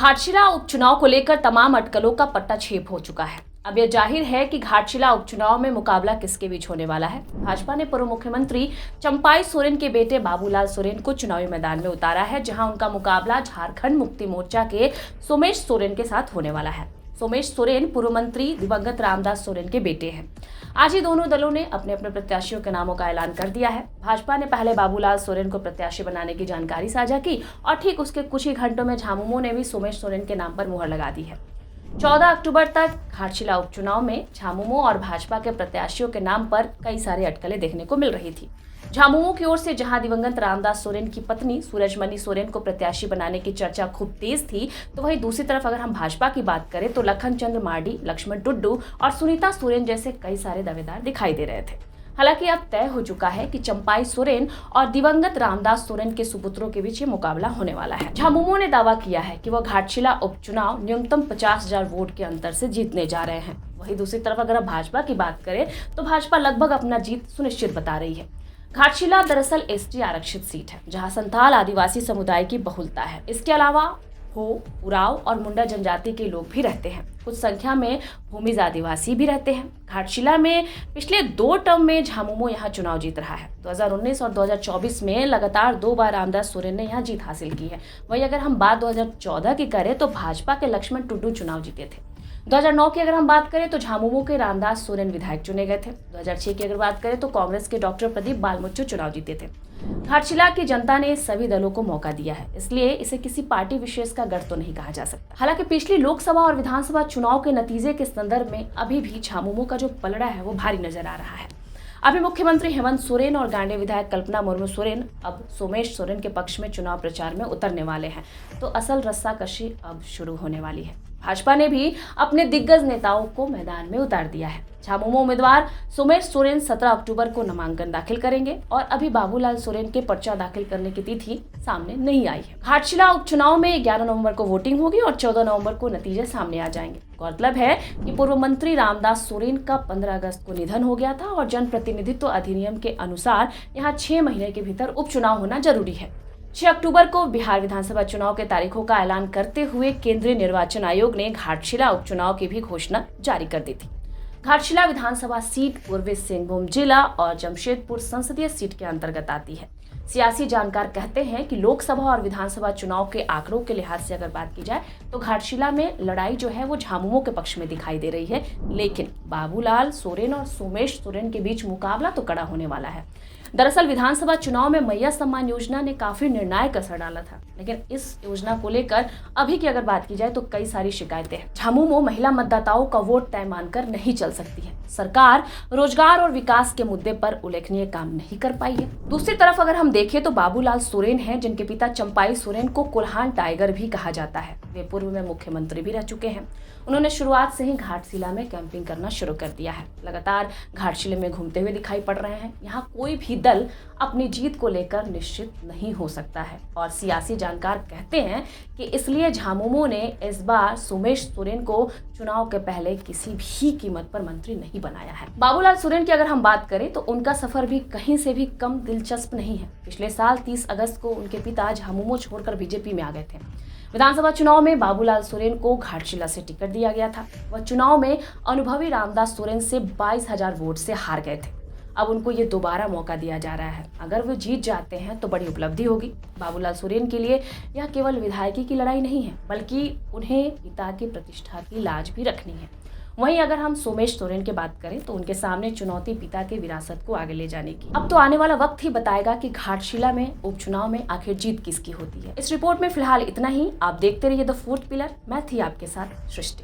घाटशिला उपचुनाव को लेकर तमाम अटकलों का पट्टाछेप हो चुका है। अब यह जाहिर है कि घाटशिला उपचुनाव में मुकाबला किसके बीच होने वाला है। भाजपा ने पूर्व मुख्यमंत्री चंपाई सोरेन के बेटे बाबूलाल सोरेन को चुनावी मैदान में उतारा है, जहां उनका मुकाबला झारखंड मुक्ति मोर्चा के सोमेश सोरेन के साथ होने वाला है। सोमेश सोरेन पूर्व मंत्री दिवंगत रामदास सोरेन के बेटे हैं। आज ही दोनों दलों ने अपने अपने प्रत्याशियों के नामों का ऐलान कर दिया है। भाजपा ने पहले बाबूलाल सोरेन को प्रत्याशी बनाने की जानकारी साझा की और ठीक उसके कुछ ही घंटों में झामुमो ने भी सोमेश सोरेन के नाम पर मुहर लगा दी है। 14 अक्टूबर तक घाटशिला उपचुनाव में झामुमो और भाजपा के प्रत्याशियों के नाम पर कई सारी अटकलें देखने को मिल रही थी। झामुमो की ओर से जहां दिवंगत रामदास सोरेन की पत्नी सूरजमणि सोरेन को प्रत्याशी बनाने की चर्चा खूब तेज थी, तो वहीं दूसरी तरफ अगर हम भाजपा की बात करें तो लखन चंद्र मार्डी, लक्ष्मण टुड्डू और सुनीता सोरेन जैसे कई सारे दावेदार दिखाई दे रहे थे। हालांकि अब तय हो चुका है कि चंपाई सोरेन और दिवंगत रामदास सोरेन के सुपुत्रों के बीच ये मुकाबला होने वाला है। झामुमो ने दावा किया है कि वह घाटशिला उपचुनाव न्यूनतम 50,000 वोट के अंतर से जीतने जा रहे हैं। वहीं दूसरी तरफ अगर हम भाजपा की बात करें तो भाजपा लगभग अपना जीत सुनिश्चित बता रही है। घाटशिला दरअसल एसटी आरक्षित सीट है, जहां संथाल आदिवासी समुदाय की बहुलता है। इसके अलावा हो, उराव और मुंडा जनजाति के लोग भी रहते हैं। कुछ संख्या में भूमिज आदिवासी भी रहते हैं। घाटशिला में पिछले 2 टर्म में झामुमो यहाँ चुनाव जीत रहा है। 2019 और 2024 में लगातार 2 बार रामदास सोरेन ने यहाँ जीत हासिल की है। वहीं अगर हम बात 2014 की करें तो भाजपा के लक्ष्मण टुड्डू चुनाव जीते थे। 2009 की अगर हम बात करें तो झामुमो के रामदास सोरेन विधायक चुने गए थे। 2006 की अगर बात करें तो कांग्रेस के डॉक्टर प्रदीप बालमुच्चु चुनाव जीते थे। घाटशिला की जनता ने सभी दलों को मौका दिया है, इसलिए इसे किसी पार्टी विशेष का गढ़ तो नहीं कहा जा सकता। हालांकि पिछली लोकसभा और विधानसभा चुनाव के नतीजे के संदर्भ में अभी भी झामुमो का जो पलड़ा है वो भारी नजर आ रहा है। अभी मुख्यमंत्री हेमंत सोरेन और गांडे विधायक कल्पना मुर्मू सोरेन अब सोमेश सोरेन के पक्ष में चुनाव प्रचार में उतरने वाले हैं, तो असल रस्साकशी अब शुरू होने वाली है। भाजपा ने भी अपने दिग्गज नेताओं को मैदान में उतार दिया है। झामुमो उम्मीदवार सोमेश सोरेन 17 अक्टूबर को नामांकन दाखिल करेंगे और अभी बाबूलाल सोरेन के पर्चा दाखिल करने की तिथि सामने नहीं आई है। घाटशिला उपचुनाव में 11 नवंबर को वोटिंग होगी और 14 नवंबर को नतीजे सामने आ जाएंगे। गौरतलब है कि पूर्व मंत्री रामदास सोरेन का 15 अगस्त को निधन हो गया था और जनप्रतिनिधित्व अधिनियम के अनुसार यहाँ 6 महीने के भीतर उपचुनाव होना जरूरी है। 6 अक्टूबर को बिहार विधानसभा चुनाव के तारीखों का ऐलान करते हुए केंद्रीय निर्वाचन आयोग ने घाटशिला उपचुनाव की भी घोषणा जारी कर दी थी। घाटशिला विधानसभा सीट पूर्वी सिंहभूम जिला और जमशेदपुर संसदीय सीट के अंतर्गत आती है। सियासी जानकार कहते हैं कि लोकसभा और विधानसभा चुनाव के आंकड़ों के लिहाज से अगर बात की जाए तो घाटशिला में लड़ाई जो है वो झामुमो के पक्ष में दिखाई दे रही है, लेकिन बाबूलाल सोरेन और सोमेश सोरेन के बीच मुकाबला तो कड़ा होने वाला है। दरअसल विधानसभा चुनाव में मैया सम्मान योजना ने काफी निर्णायक असर डाला था, लेकिन इस योजना को लेकर अभी की अगर बात की जाए तो कई सारी शिकायतें हैं। झामुमो महिला मतदाताओं का वोट तय मानकर नहीं चल सकती है। सरकार रोजगार और विकास के मुद्दे पर उल्लेखनीय काम नहीं कर पाई है। दूसरी तरफ अगर हम देखें तो बाबूलाल सोरेन हैं, जिनके पिता चंपाई सोरेन को कुल्हान टाइगर भी कहा जाता है। वे पूर्व में मुख्यमंत्री भी रह चुके हैं। उन्होंने शुरुआत से ही घाटशिला में कैंपिंग करना शुरू कर दिया है। लगातार घाटशिला में घूमते हुए दिखाई पड़ रहे हैं। यहाँ कोई भी दल अपनी जीत को लेकर निश्चित नहीं हो सकता है और सियासी जानकार कहते हैं कि इसलिए झामुमो ने इस बार सोमेश सोरेन को चुनाव के पहले किसी भी कीमत पर मंत्री नहीं बनाया है। बाबूलाल सोरेन की अगर हम बात करें तो उनका सफर भी कहीं से भी कम दिलचस्प नहीं है। पिछले साल 30 अगस्त को उनके पिता झामुमो छोड़कर बीजेपी में आ गए थे। विधानसभा चुनाव में बाबूलाल सोरेन को घाटशिला से टिकट दिया गया था। वह चुनाव में अनुभवी रामदास सोरेन से 22,000 वोट से हार गए थे। अब उनको ये दोबारा मौका दिया जा रहा है। अगर वो जीत जाते हैं तो बड़ी उपलब्धि होगी। बाबूलाल सोरेन के लिए यह केवल विधायकी की लड़ाई नहीं है, बल्कि उन्हें पिता की प्रतिष्ठा की लाज भी रखनी है। वहीं अगर हम सोमेश सोरेन की बात करें तो उनके सामने चुनौती पिता की विरासत को आगे ले जाने की। अब तो आने वाला वक्त ही बताएगा कि घाटशिला में उपचुनाव में आखिर जीत किसकी होती है। इस रिपोर्ट में फिलहाल इतना ही। आप देखते रहिए द फोर्थ पिलर। मैं थी आपके साथ सृष्टि।